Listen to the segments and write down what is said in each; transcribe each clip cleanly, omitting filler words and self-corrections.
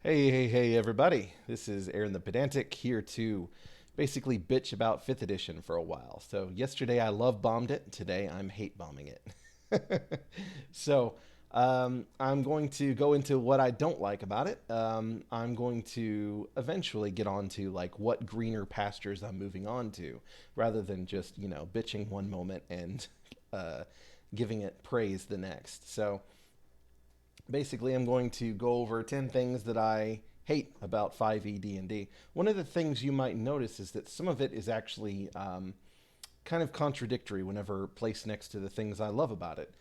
Hey, everybody. This is Aaron the Pedantic here to basically bitch about 5th edition for a while. So, yesterday I love bombed it. Today I'm hate bombing it. so, I'm going to go into what I don't like about it. I'm going to eventually get on to like what greener pastures I'm moving on to rather than just, bitching one moment and uh, giving it praise the next. So, basically I'm going to go over 10 things that I hate about 5e D&D. One of the things you might notice is that some of it is actually kind of contradictory whenever placed next to the things I love about it.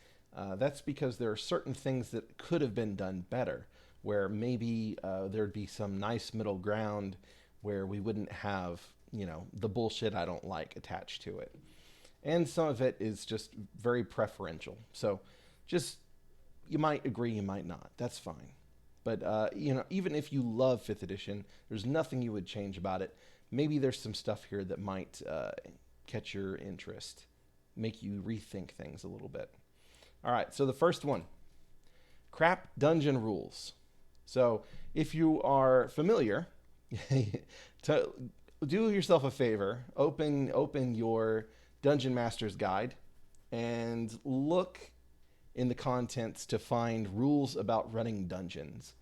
That's because there are certain things that could have been done better, where maybe there'd be some nice middle ground where we wouldn't have, the bullshit I don't like attached to it. And some of it is just very preferential. So just you might agree, you might not. That's fine. But even if you love Fifth Edition, there's nothing you would change about it. Maybe there's some stuff here that might catch your interest, make you rethink things a little bit. All right. So the first one, crap dungeon rules. So if you are familiar, to do yourself a favor, open your Dungeon Master's Guide and look in the contents to find rules about running dungeons.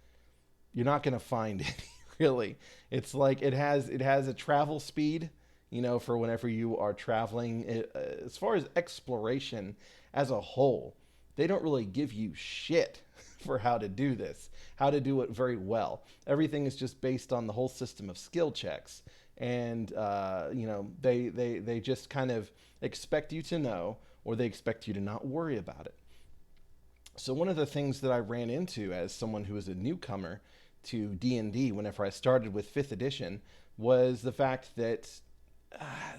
You're not going to find any really. It's like it has a travel speed, for whenever you are traveling. As far as exploration as a whole, they don't really give you shit for how to do this, how to do it very well. Everything is just based on the whole system of skill checks, and they just kind of expect you to know, or they expect you to not worry about it. So one of the things that I ran into as someone who was a newcomer to D&D whenever I started with 5th edition was the fact that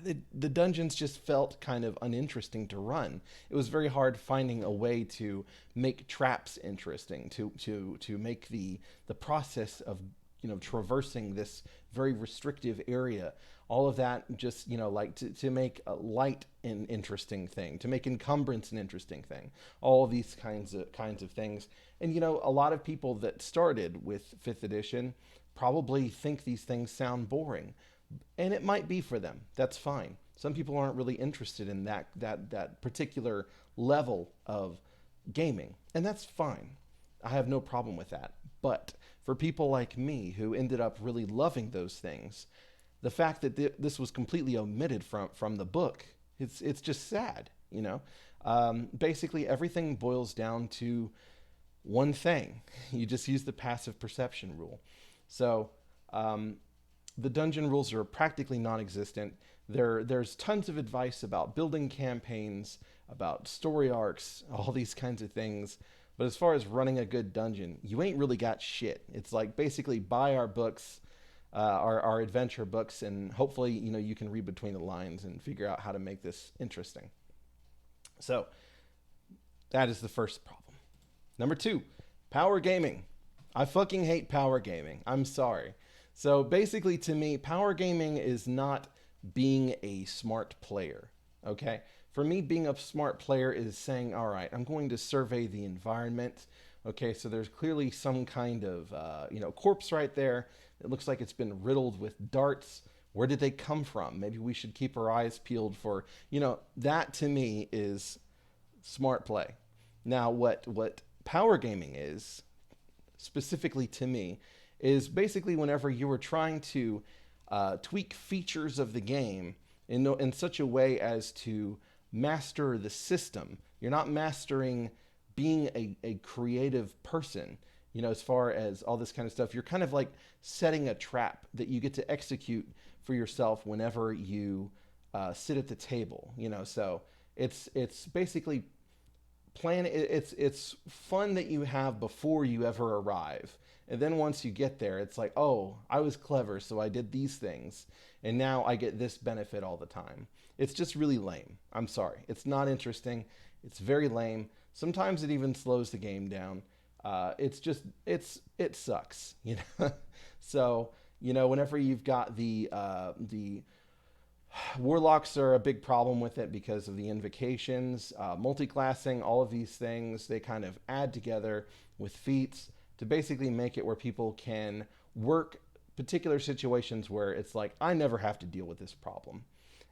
the dungeons just felt kind of uninteresting to run. It was very hard finding a way to make traps interesting, to make the process of traversing this very restrictive area, all of that, just like to make a light an interesting thing, to make encumbrance an interesting thing, all of these kinds of things. And a lot of people that started with 5th edition probably think these things sound boring, and it might be for them. That's fine. Some people aren't really interested in that particular level of gaming, and that's fine. I have no problem with that. But for people like me who ended up really loving those things, the fact that this was completely omitted from the book, it's just sad. Basically, everything boils down to one thing. You just use the passive perception rule. So the dungeon rules are practically non-existent. There's tons of advice about building campaigns, about story arcs, all these kinds of things. But as far as running a good dungeon, you ain't really got shit. It's like basically buy our books, our adventure books, and hopefully you can read between the lines and figure out how to make this interesting. So that is the first problem. Number two, power gaming. I fucking hate power gaming. I'm sorry. So basically, to me, power gaming is not being a smart player. Okay? For me, being a smart player is saying, all right, I'm going to survey the environment. Okay, so there's clearly some kind of, corpse right there. It looks like it's been riddled with darts. Where did they come from? Maybe we should keep our eyes peeled for, that to me is smart play. Now, what power gaming is, specifically to me, is basically whenever you are trying to tweak features of the game in such a way as to master the system. You're not mastering being a creative person, as far as all this kind of stuff. You're kind of like setting a trap that you get to execute for yourself whenever you sit at the table, So it's basically it's fun that you have before you ever arrive. And then once you get there, it's like, oh, I was clever, so I did these things, and now I get this benefit all the time. It's just really lame. I'm sorry. It's not interesting. It's very lame. Sometimes it even slows the game down. It sucks, So whenever you've got the warlocks are a big problem with it because of the invocations, multi-classing, all of these things, they kind of add together with feats to basically make it where people can work particular situations where it's like, I never have to deal with this problem.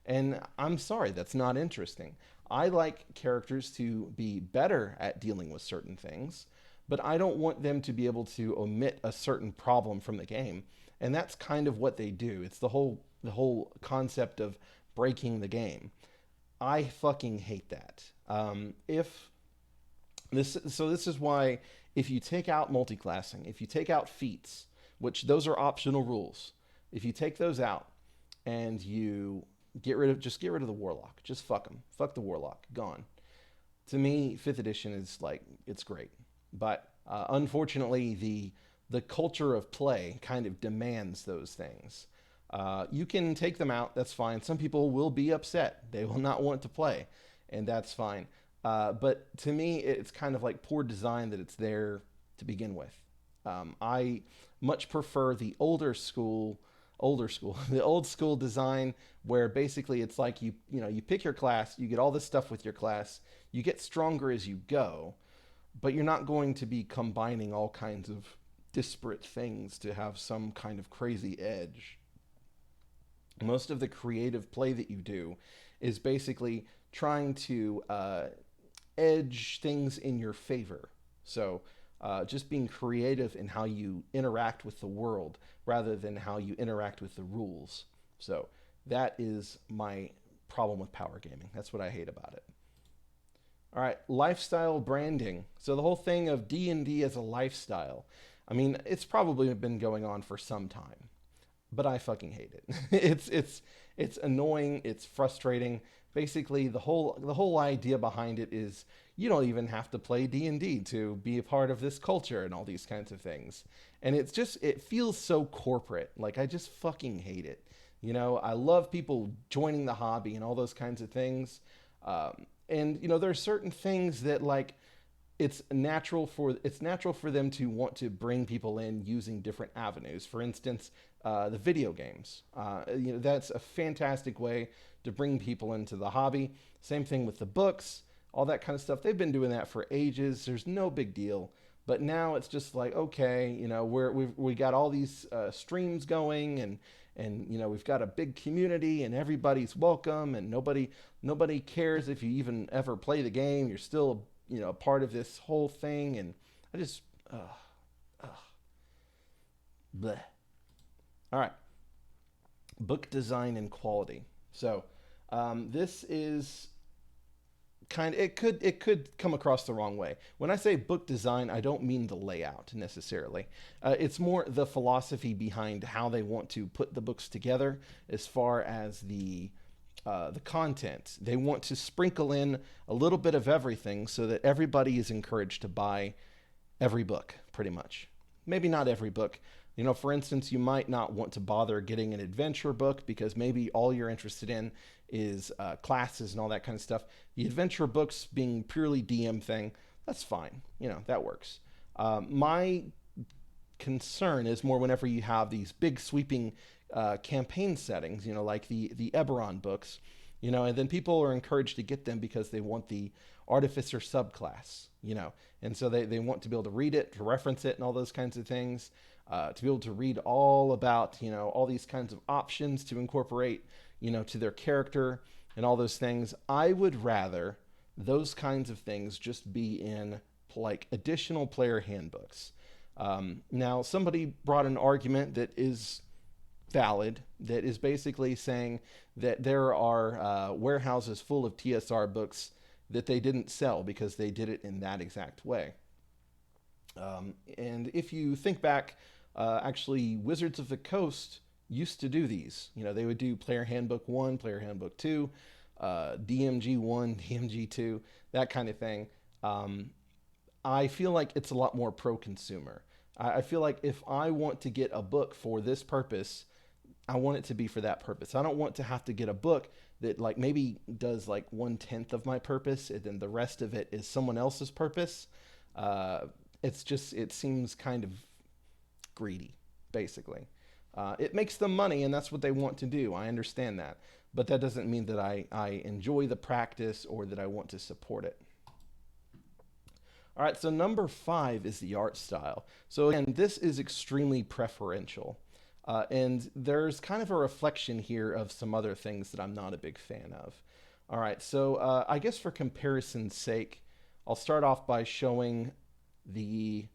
And I'm sorry, that's not interesting. I like characters to be better at dealing with certain things, but I don't want them to be able to omit a certain problem from the game. And that's kind of what they do. It's the whole concept of breaking the game. I fucking hate that. If this is why if you take out multiclassing, if you take out feats, which those are optional rules, if you take those out and you get rid of the warlock, just fuck the warlock, gone. To me, fifth edition is like it's great, but unfortunately the culture of play kind of demands those things. You can take them out, that's fine. Some people will be upset. They will not want to play, and that's fine. But to me, it's kind of like poor design that it's there to begin with. I much prefer the the old school design where basically it's like you pick your class, you get all this stuff with your class, you get stronger as you go, but you're not going to be combining all kinds of disparate things to have some kind of crazy edge. Most of the creative play that you do is basically trying to edge things in your favor. So just being creative in how you interact with the world rather than how you interact with the rules. So that is my problem with power gaming. That's what I hate about it. All right, lifestyle branding. So the whole thing of D&D as a lifestyle. I mean, it's probably been going on for some time, but I fucking hate it. It's annoying, it's frustrating. Basically, the whole idea behind it is you don't even have to play D&D to be a part of this culture and all these kinds of things. And it feels so corporate. Like I just fucking hate it. I love people joining the hobby and all those kinds of things. And there are certain things that like it's natural for them to want to bring people in using different avenues. For instance, the video games. That's a fantastic way to bring people into the hobby. Same thing with the books, all that kind of stuff. They've been doing that for ages. There's no big deal. But now it's just like, okay, we got all these streams going, and we've got a big community, and everybody's welcome, and nobody cares if you even ever play the game. You're still a part of this whole thing, and I just bleh. All right, book design and quality. So this is it could come across the wrong way. When I say book design, I don't mean the layout necessarily. It's more the philosophy behind how they want to put the books together as far as the content. They want to sprinkle in a little bit of everything so that everybody is encouraged to buy every book, pretty much. Maybe not every book. For instance, you might not want to bother getting an adventure book because maybe all you're interested in is classes and all that kind of stuff. The adventure books being purely DM thing, that's fine. That works. My concern is more whenever you have these big sweeping campaign settings, like the Eberron books, and then people are encouraged to get them because they want the artificer subclass, and so they want to be able to read it, to reference it, and all those kinds of things, to be able to read all about, all these kinds of options to incorporate, to their character and all those things. I would rather those kinds of things just be in like additional player handbooks. Now, somebody brought an argument that is valid, that is basically saying that there are warehouses full of TSR books that they didn't sell because they did it in that exact way. And if you think back, actually, Wizards of the Coast used to do these. They would do Player Handbook 1, Player Handbook 2, DMG 1, DMG 2, that kind of thing. I feel like it's a lot more pro-consumer. I feel like if I want to get a book for this purpose, I want it to be for that purpose. I don't want to have to get a book that like maybe does like 1/10 of my purpose and then the rest of it is someone else's purpose. It seems kind of greedy, basically. It makes them money and that's what they want to do. I understand that. But that doesn't mean that I enjoy the practice or that I want to support it. All right, so number 5 is the art style. So again, this is extremely preferential. And there's kind of a reflection here of some other things that I'm not a big fan of. All right, so I guess for comparison's sake, I'll start off by showing the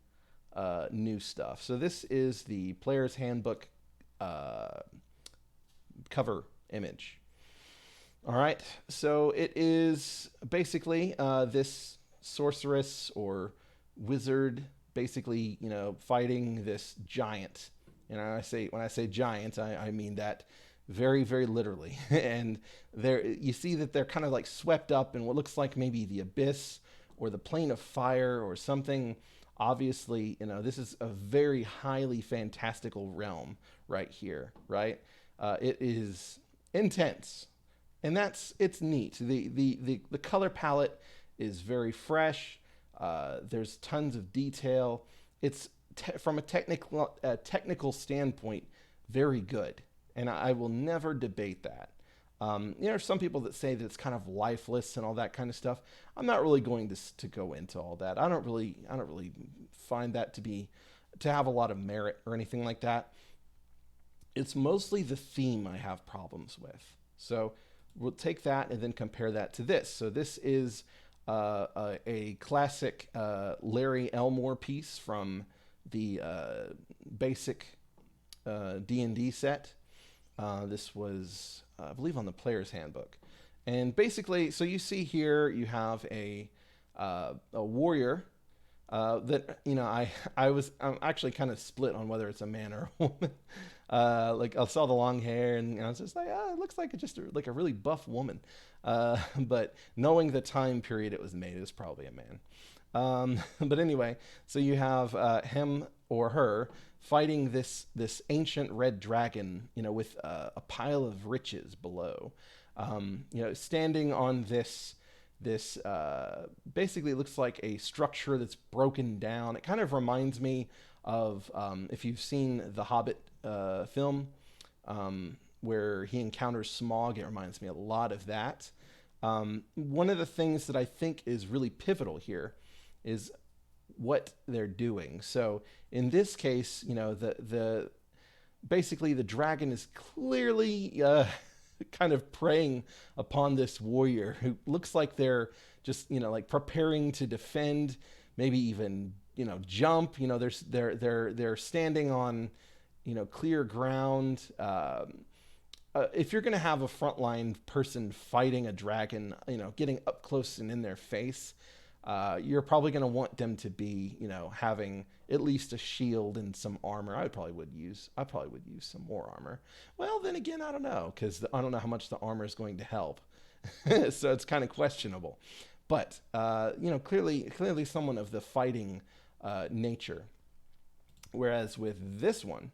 new stuff. So this is the Player's Handbook uh, cover image. All right, so it is basically this sorceress or wizard, basically, fighting this giant. And when I say giant, I mean that very, very literally. And there, you see that they're kind of like swept up in what looks like maybe the abyss or the plane of fire or something. Obviously, this is a very highly fantastical realm right here, right? It is intense, and it's neat. The color palette is very fresh. There's tons of detail. It's from a technical standpoint very good, and I will never debate that. There are some people that say that it's kind of lifeless and all that kind of stuff. I'm not really going to go into all that. I don't really find that to have a lot of merit or anything like that. It's mostly the theme I have problems with. So we'll take that and then compare that to this. So this is a classic Larry Elmore piece from the basic D&D set. This was, I believe, on the Player's Handbook. And basically, so you see here, you have a warrior that I'm actually kind of split on whether it's a man or a woman. Like I saw the long hair, and I was just like, it looks like like a really buff woman. But knowing the time period it was made, it was probably a man. But anyway, so you have him or her fighting this ancient red dragon, with a pile of riches below. Standing on this basically looks like a structure that's broken down. It kind of reminds me of if you've seen the Hobbit film, where he encounters Smaug. It reminds me a lot of that. One of the things that I think is really pivotal here is what they're doing. So in this case, the basically the dragon is clearly kind of preying upon this warrior who looks like they're just like preparing to defend, maybe even jump. They're standing on clear ground. If you're going to have a frontline person fighting a dragon, getting up close and in their face, you're probably going to want them to be, having at least a shield and some armor. I probably would use some more armor. Well, then again, I don't know, because I don't know how much the armor is going to help. So it's kind of questionable. But clearly someone of the fighting nature. Whereas with this one,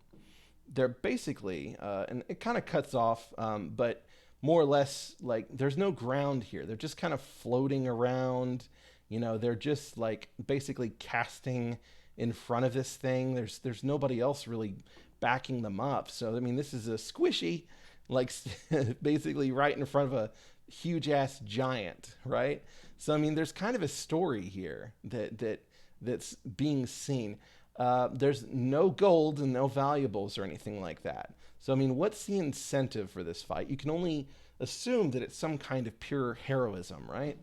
they're basically, and it kind of cuts off, but more or less, like, there's no ground here. They're just kind of floating around. They're just like basically casting in front of this thing. There's nobody else really backing them up. So I mean, this is a squishy, like basically right in front of a huge ass giant, right? So I mean, there's kind of a story here that's being seen. There's no gold and no valuables or anything like that. So I mean, what's the incentive for this fight? You can only assume that it's some kind of pure heroism, right?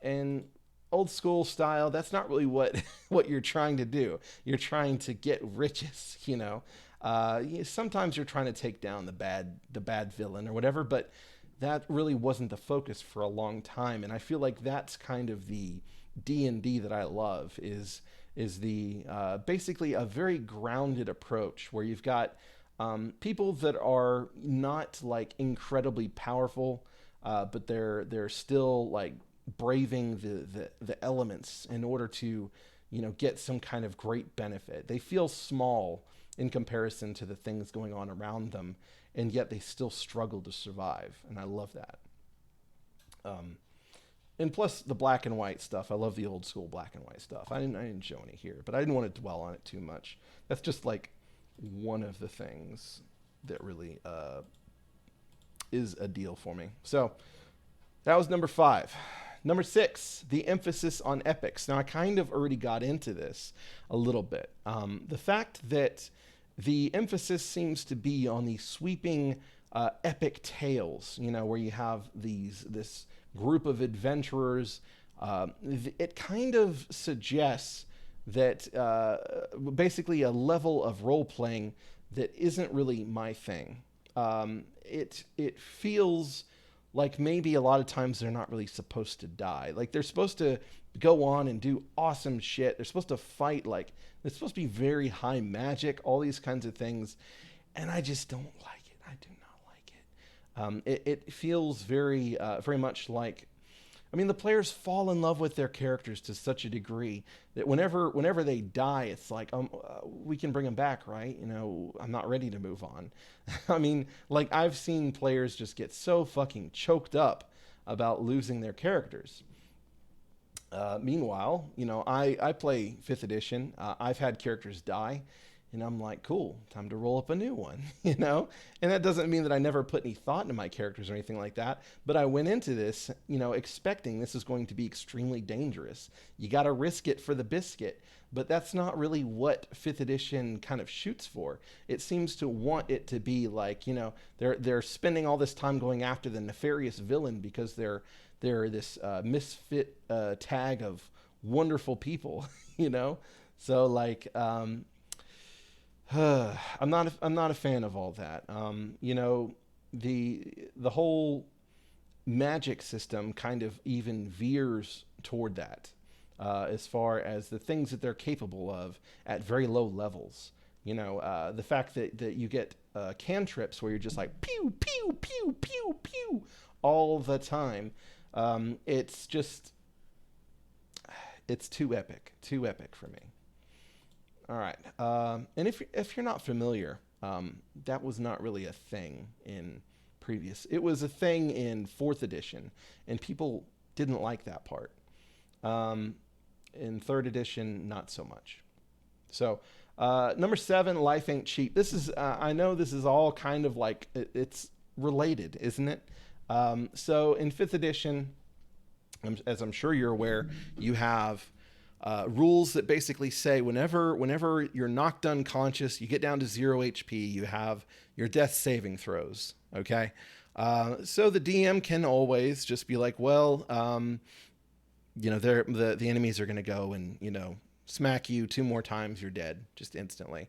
And old school style, that's not really what what you're trying to do. You're trying to get riches, sometimes you're trying to take down the bad villain or whatever, but that really wasn't the focus for a long time. And I feel like that's kind of the D&D that I love is the basically a very grounded approach where you've got people that are not like incredibly powerful, but they're still like braving the elements in order to get some kind of great benefit. They feel small in comparison to the things going on around them, and yet they still struggle to survive, and I love that. And plus the black and white stuff, I love the old school black and white stuff. I didn't show any here, but I didn't want to dwell on it too much. That's just like one of the things that really is a deal for me. So that was number 5. Number 6, the emphasis on epics. Now, I kind of already got into this a little bit. The fact that the emphasis seems to be on these sweeping epic tales, where you have this group of adventurers. It kind of suggests that basically a level of role playing that isn't really my thing. It feels like maybe a lot of times they're not really supposed to die. Like they're supposed to go on and do awesome shit. They're supposed to fight like it's supposed to be very high magic, all these kinds of things, and I just don't like it. I do not like it. It feels very much like. I mean, the players fall in love with their characters to such a degree that whenever they die, it's like, we can bring them back, right? I'm not ready to move on. I mean, like I've seen players just get so fucking choked up about losing their characters. Meanwhile, I play 5th edition. I've had characters die, and I'm like, cool, time to roll up a new one, And that doesn't mean that I never put any thought into my characters or anything like that, but I went into this, expecting this is going to be extremely dangerous. You got to risk it for the biscuit, but that's not really what 5th edition kind of shoots for. It seems to want it to be like, they're spending all this time going after the nefarious villain because they're this misfit tag of wonderful people, So like, I'm not a fan of all that. The whole magic system kind of even veers toward that, as far as the things that they're capable of at very low levels. The fact that you get cantrips where you're just like pew pew pew pew pew all the time. It's too epic for me. All right. And if you're not familiar, that was not really a thing in previous. It was a thing in 4th edition, and people didn't like that part. In 3rd edition, not so much. So, number 7, life ain't cheap. This is, I know this is all kind of like, it's related, isn't it? So in 5th edition, as I'm sure you're aware, you have rules that basically say whenever you're knocked unconscious, you get down to 0 HP, you have your death saving throws. Okay. So the DM can always just be like, well, the enemies are going to go and, smack you 2 more times, you're dead just instantly.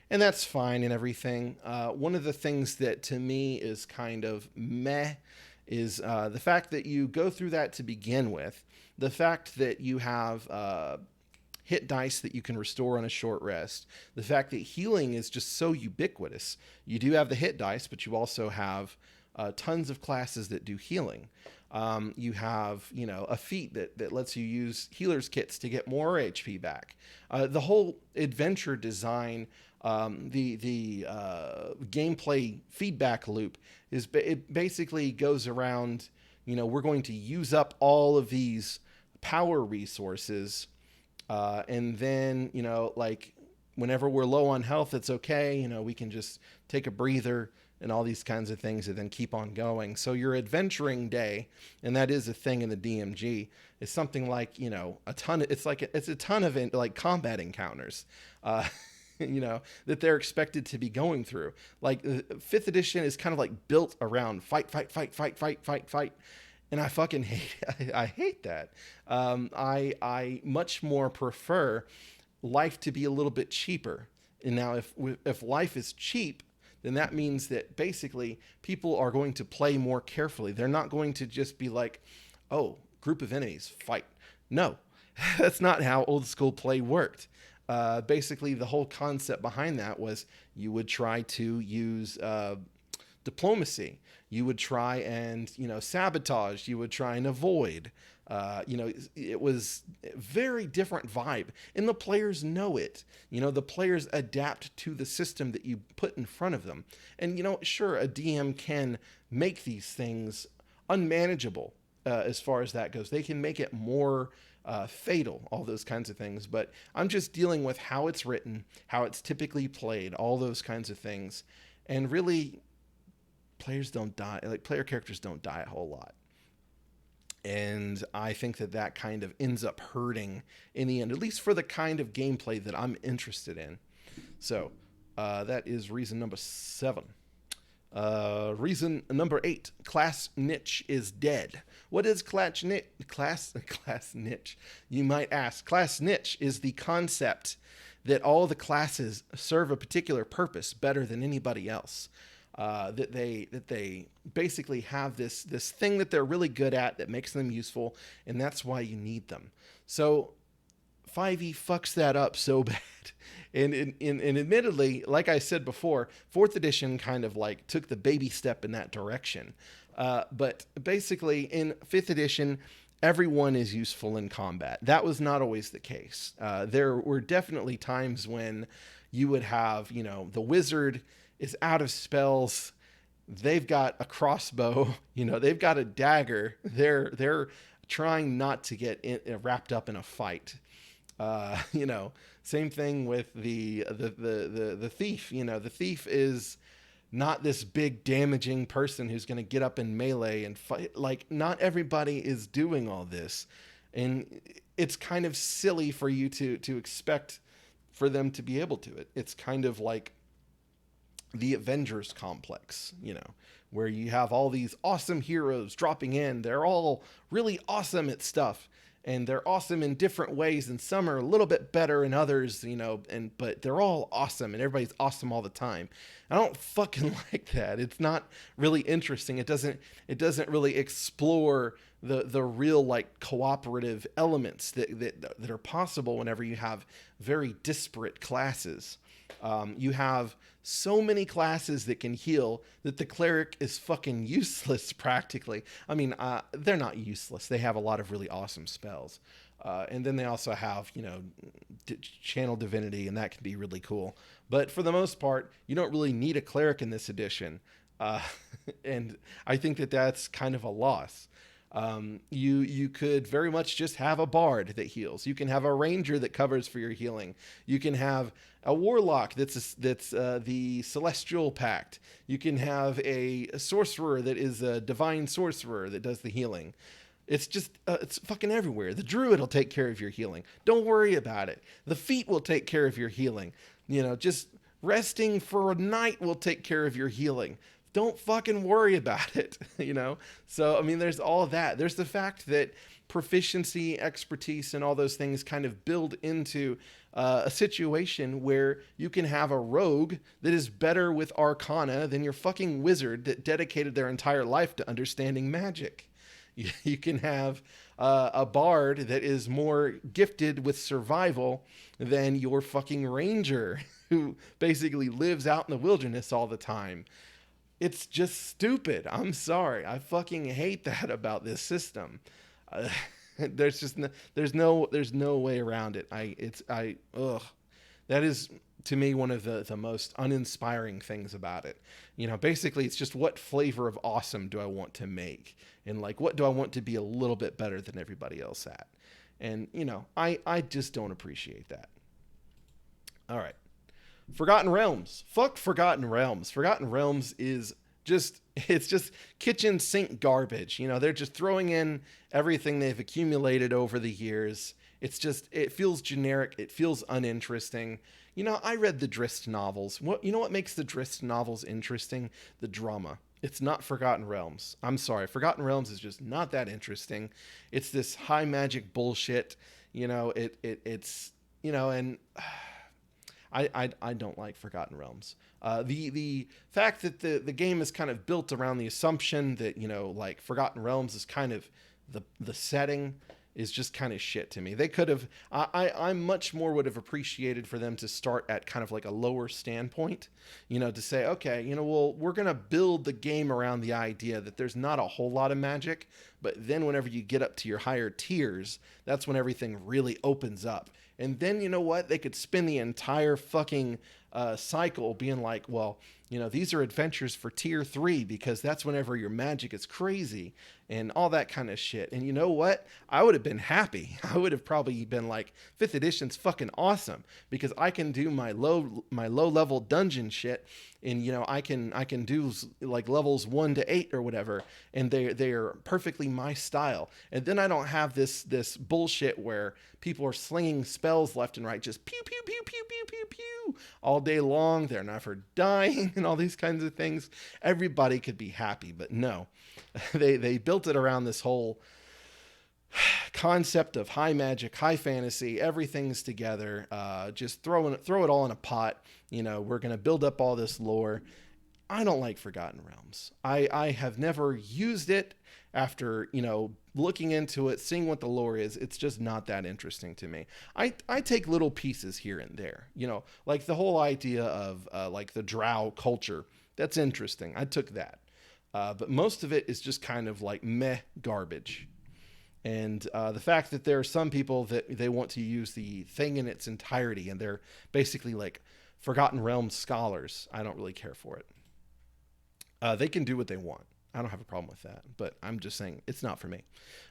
And that's fine and everything. One of the things that to me is kind of meh is the fact that you go through that to begin with, the fact that you have hit dice that you can restore on a short rest, the fact that healing is just so ubiquitous. You do have the hit dice, but you also have tons of classes that do healing. You have, a feat that lets you use healer's kits to get more HP back. The whole adventure design, the gameplay feedback loop it basically goes around, we're going to use up all of these power resources. And then, like whenever we're low on health, it's okay. We can just take a breather and all these kinds of things and then keep on going. So your adventuring day, and that is a thing in the DMG, is something like, it's a ton of like combat encounters, that they're expected to be going through. Like 5th edition is kind of like built around fight. And I fucking hate that. I much more prefer life to be a little bit cheaper. And now if life is cheap, then that means that basically people are going to play more carefully. They're not going to just be like, oh, group of enemies, fight. No, that's not how old school play worked. Basically, the whole concept behind that was you would try to use diplomacy. You would try and, sabotage. You would try and avoid. It was a very different vibe. And the players know it. The players adapt to the system that you put in front of them. And, sure, a DM can make these things unmanageable as far as that goes. They can make it more fatal, all those kinds of things. But I'm just dealing with how it's written, how it's typically played, all those kinds of things. And really, players don't die. Like, player characters don't die a whole lot. And I think that that kind of ends up hurting in the end, at least for the kind of gameplay that I'm interested in. So that is reason number 7. Reason number 8, class niche is dead. What is class niche? You might ask. Class niche is the concept that all the classes serve a particular purpose better than anybody else. That they basically have this thing that they're really good at that makes them useful, and that's why you need them. So 5e fucks that up so bad. And admittedly, like I said before, 4th edition kind of like took the baby step in that direction. But basically in 5th edition, everyone is useful in combat. That was not always the case. There were definitely times when you would have, the wizard is out of spells. They've got a crossbow, they've got a dagger. They're trying not to get wrapped up in a fight. Same thing with the thief. The thief is not this big damaging person who's going to get up in melee and fight. Like, not everybody is doing all this, and it's kind of silly for you to expect for them to be able to. It's kind of like the Avengers complex, where you have all these awesome heroes dropping in. They're all really awesome at stuff, and they're awesome in different ways, and some are a little bit better than others, but they're all awesome, and everybody's awesome all the time. I don't fucking like that. It's not really interesting. It doesn't really explore the real, like, cooperative elements that are possible whenever you have very disparate classes. You have so many classes that can heal that the cleric is fucking useless practically. I mean, they're not useless. They have a lot of really awesome spells. And then they also have, channel divinity, and that can be really cool. But for the most part, you don't really need a cleric in this edition. And I think that that's kind of a loss. You could very much just have a bard that heals. You can have a ranger that covers for your healing. You can have a warlock that's the celestial pact. You can have a sorcerer that is a divine sorcerer that does the healing. It's just it's fucking everywhere. The druid will take care of your healing. Don't worry about it. The feat will take care of your healing. Just resting for a night will take care of your healing. Don't fucking worry about it, So, I mean, there's all of that. There's the fact that proficiency, expertise, and all those things kind of build into a situation where you can have a rogue that is better with arcana than your fucking wizard that dedicated their entire life to understanding magic. You can have a bard that is more gifted with survival than your fucking ranger who basically lives out in the wilderness all the time. It's just stupid. I'm sorry. I fucking hate that about this system. There's no way around it. That is, to me, one of the most uninspiring things about it. Basically it's just, what flavor of awesome do I want to make? And like, what do I want to be a little bit better than everybody else at? And, I just don't appreciate that. All right. Forgotten Realms. Fuck Forgotten Realms. Forgotten Realms is just kitchen sink garbage. They're just throwing in everything they've accumulated over the years. It feels generic. It feels uninteresting. I read the Drizzt novels. What makes the Drizzt novels interesting? The drama. It's not Forgotten Realms. I'm sorry. Forgotten Realms is just not that interesting. It's this high magic bullshit. It's and I don't like Forgotten Realms. The fact that the game is kind of built around the assumption that, like, Forgotten Realms is kind of the setting is just kind of shit to me. They could have, I much more would have appreciated for them to start at kind of like a lower standpoint, to say, okay, we're going to build the game around the idea that there's not a whole lot of magic, but then whenever you get up to your higher tiers, that's when everything really opens up. And then, they could spend the entire fucking cycle being like, well, these are adventures for tier 3 because that's whenever your magic is crazy and all that kind of shit. And you know what? I would have been happy. I would have probably been like, 5th edition's fucking awesome because I can do my low level dungeon shit, and I can do like levels 1 to 8 or whatever, and they're perfectly my style. And then I don't have this bullshit where people are slinging spells left and right, just pew pew pew pew pew pew pew all day long. They're never dying and all these kinds of things. Everybody could be happy, but no, they built it around this whole concept of high magic, high fantasy, everything's together. Just throw it all in a pot. We're going to build up all this lore. I don't like Forgotten Realms. I have never used it after, looking into it, seeing what the lore is. It's just not that interesting to me. I take little pieces here and there, like the whole idea of like the drow culture. That's interesting. I took that. But most of it is just kind of like meh garbage. And the fact that there are some people that they want to use the thing in its entirety, and they're basically like Forgotten Realms scholars, I don't really care for it. They can do what they want. I don't have a problem with that, but I'm just saying it's not for me.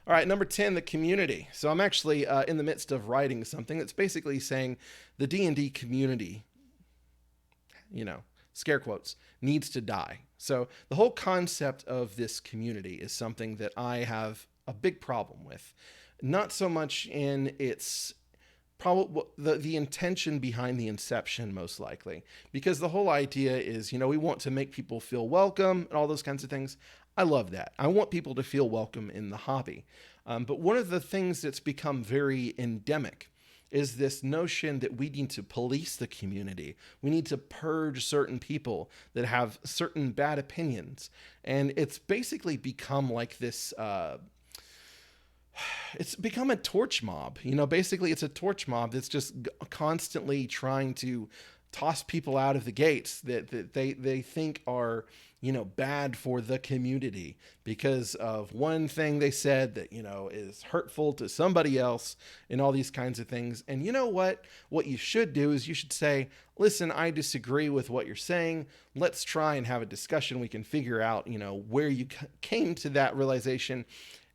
All right, number 10, the community. So I'm actually in the midst of writing something that's basically saying the D&D community, scare quotes, needs to die. So the whole concept of this community is something that I have a big problem with. Not so much in its probably the intention behind the inception, most likely, because the whole idea is, we want to make people feel welcome and all those kinds of things. I love that. I want people to feel welcome in the hobby. But one of the things that's become very endemic is this notion that we need to police the community. We need to purge certain people that have certain bad opinions. And it's basically become like this, it's become a torch mob. Basically it's a torch mob that's just constantly trying to toss people out of the gates that they think are, bad for the community because of one thing they said that, is hurtful to somebody else and all these kinds of things. And you know what you should do is you should say, listen, I disagree with what you're saying. Let's try and have a discussion. We can figure out, where you came to that realization.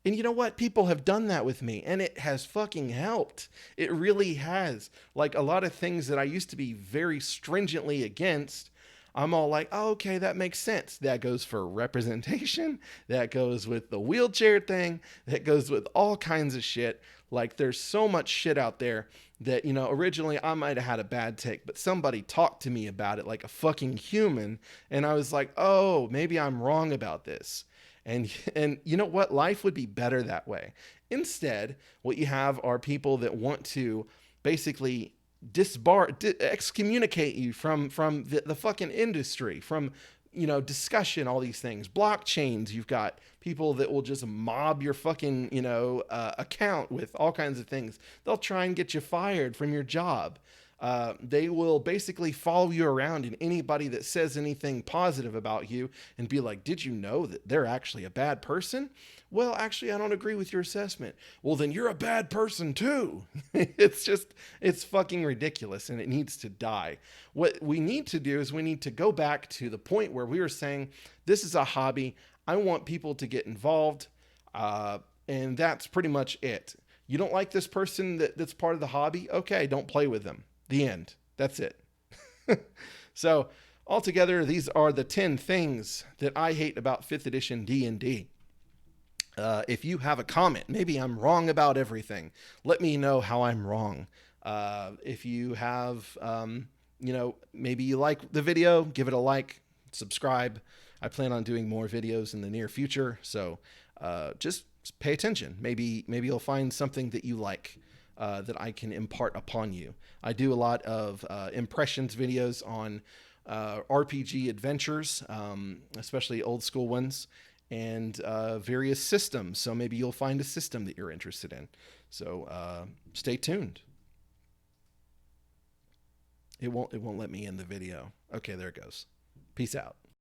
And you know what? People have done that with me, and it has fucking helped. It really has. Like a lot of things that I used to be very stringently against, I'm all like, oh, okay, that makes sense. That goes for representation. That goes with the wheelchair thing. That goes with all kinds of shit. Like there's so much shit out there that, originally I might have had a bad take, but somebody talked to me about it like a fucking human. And I was like, oh, maybe I'm wrong about this. And you know what? Life would be better that way. Instead, what you have are people that want to basically excommunicate you from the fucking industry, from, discussion, all these things. Blockchains, you've got people that will just mob your fucking, account with all kinds of things. They'll try and get you fired from your job. They will basically follow you around, and anybody that says anything positive about you and be like, did you know that they're actually a bad person? Well, actually, I don't agree with your assessment. Well, then you're a bad person too. It's fucking ridiculous, and it needs to die. What we need to do is we need to go back to the point where we were saying, this is a hobby. I want people to get involved. And that's pretty much it. You don't like this person that's part of the hobby? Okay, don't play with them. The end. That's it. So altogether, these are the 10 things that I hate about 5th edition D&D. If you have a comment, maybe I'm wrong about everything, let me know how I'm wrong. If you have, maybe you like the video, give it a like, subscribe. I plan on doing more videos in the near future. So just pay attention. Maybe you'll find something that you like. That I can impart upon you. I do a lot of impressions videos on RPG adventures, especially old school ones, and various systems. So maybe you'll find a system that you're interested in. So stay tuned. It won't let me end the video. Okay, there it goes. Peace out.